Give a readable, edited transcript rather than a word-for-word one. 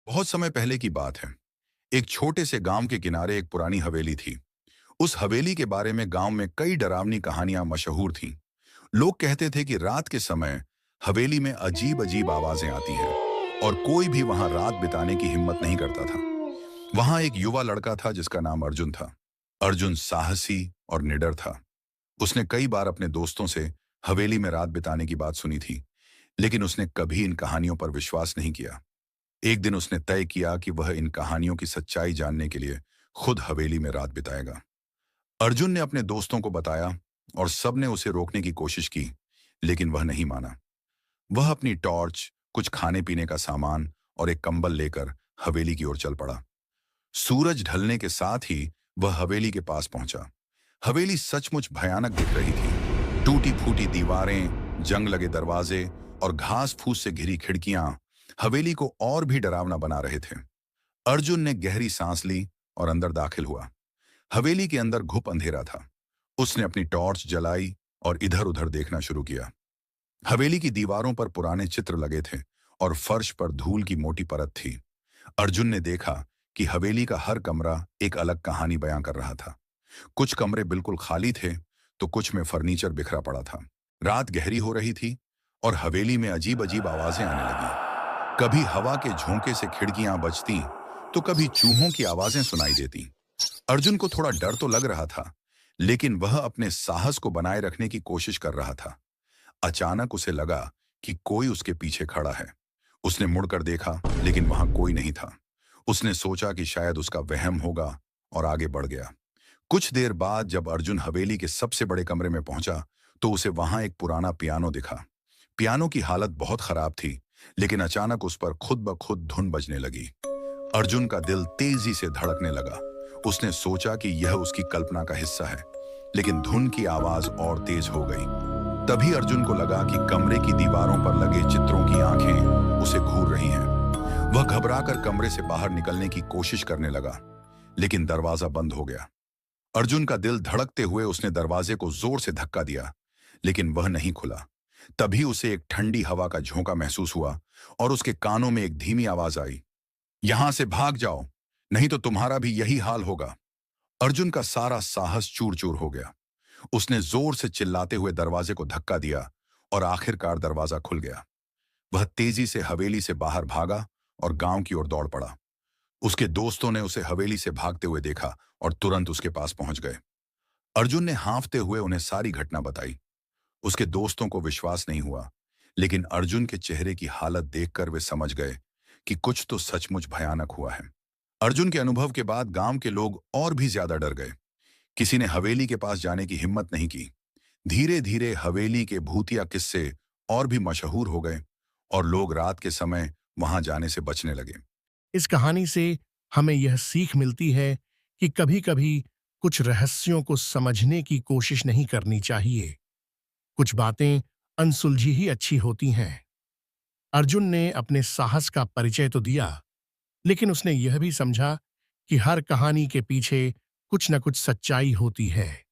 बहुत समय पहले की बात है। एक छोटे से गांव के किनारे एक पुरानी हवेली थी। उस हवेली के बारे में गांव में कई डरावनी कहानियां मशहूर थीं। लोग कहते थे कि रात के समय हवेली में अजीब अजीब आवाजें आती हैं और कोई भी वहां रात बिताने की हिम्मत नहीं करता था। वहां एक युवा लड़का था जिसका नाम अर्जुन था। अर्जुन साहसी और निडर था। उसने कई बार अपने दोस्तों से हवेली में रात बिताने की बात सुनी थी, लेकिन उसने कभी इन कहानियों पर विश्वास नहीं किया। एक दिन उसने तय किया कि वह इन कहानियों की सच्चाई जानने के लिए खुद हवेली में रात बिताएगा। अर्जुन ने अपने दोस्तों को बताया और सबने उसे रोकने की कोशिश की, लेकिन वह नहीं माना। वह अपनी टॉर्च, कुछ खाने पीने का सामान और एक कंबल लेकर हवेली की ओर चल पड़ा। सूरज ढलने के साथ ही वह हवेली के पास पहुंचा। हवेली सचमुच भयानक दिख रही थी। टूटी फूटी दीवारें, जंग लगे दरवाजे और घास फूस से घिरी खिड़कियां हवेली को और भी डरावना बना रहे थे। अर्जुन ने गहरी सांस ली और अंदर दाखिल हुआ। हवेली के अंदर घुप अंधेरा था। उसने अपनी टॉर्च जलाई और इधर उधर देखना शुरू किया। हवेली की दीवारों पर पुराने चित्र लगे थे और फर्श पर धूल की मोटी परत थी। अर्जुन ने देखा कि हवेली का हर कमरा एक अलग कहानी बयां कर रहा था। कुछ कमरे बिल्कुल खाली थे, तो कुछ में फर्नीचर बिखरा पड़ा था। रात गहरी हो रही थी और हवेली में अजीब अजीब आवाजें आने लगी। कभी हवा के झोंके से खिड़कियां बजती, तो कभी चूहों की आवाजें सुनाई देती। अर्जुन को थोड़ा डर तो लग रहा था, लेकिन वह अपने साहस को बनाए रखने की कोशिश कर रहा था। अचानक उसे लगा कि कोई उसके पीछे खड़ा है। उसने मुड़कर देखा, लेकिन वहां कोई नहीं था। उसने सोचा कि शायद उसका वहम होगा और आगे बढ़ गया। कुछ देर बाद जब अर्जुन हवेली के सबसे बड़े कमरे में पहुंचा, तो उसे वहां एक पुराना पियानो दिखा। पियानो की हालत बहुत खराब थी, लेकिन अचानक उस पर खुद ब खुद धुन बजने लगी। अर्जुन का दिल तेजी से धड़कने लगा। उसने सोचा कि यह उसकी कल्पना का हिस्सा है, लेकिन धुन की आवाज और तेज हो गई। तभी अर्जुन को लगा कि कमरे की दीवारों पर लगे चित्रों की आंखें उसे घूर रही हैं। वह घबराकर कमरे से बाहर निकलने की कोशिश करने लगा, लेकिन दरवाजा बंद हो गया। अर्जुन का दिल धड़कते हुए उसने दरवाजे को जोर से धक्का दिया, लेकिन वह नहीं खुला। तभी उसे एक ठंडी हवा का झोंका महसूस हुआ और उसके कानों में एक धीमी आवाज आई, यहां से भाग जाओ, नहीं तो तुम्हारा भी यही हाल होगा। अर्जुन का सारा साहस चूर चूर हो गया। उसने जोर से चिल्लाते हुए दरवाजे को धक्का दिया और आखिरकार दरवाजा खुल गया। वह तेजी से हवेली से बाहर भागा और गांव की ओर दौड़ पड़ा। उसके दोस्तों ने उसे हवेली से भागते हुए देखा और तुरंत उसके पास पहुंच गए। अर्जुन ने हांफते हुए उन्हें सारी घटना बताई। उसके दोस्तों को विश्वास नहीं हुआ, लेकिन अर्जुन के चेहरे की हालत देखकर वे समझ गए कि कुछ तो सचमुच भयानक हुआ है। अर्जुन के अनुभव के बाद गांव के लोग और भी ज्यादा डर गए। किसी ने हवेली के पास जाने की हिम्मत नहीं की। धीरे धीरे हवेली के भूतिया किस्से और भी मशहूर हो गए और लोग रात के समय वहां जाने से बचने लगे। इस कहानी से हमें यह सीख मिलती है कि कभी-कभी कुछ रहस्यों को समझने की कोशिश नहीं करनी चाहिए। कुछ बातें अनसुलझी ही अच्छी होती हैं। अर्जुन ने अपने साहस का परिचय तो दिया, लेकिन उसने यह भी समझा कि हर कहानी के पीछे कुछ न कुछ सच्चाई होती है।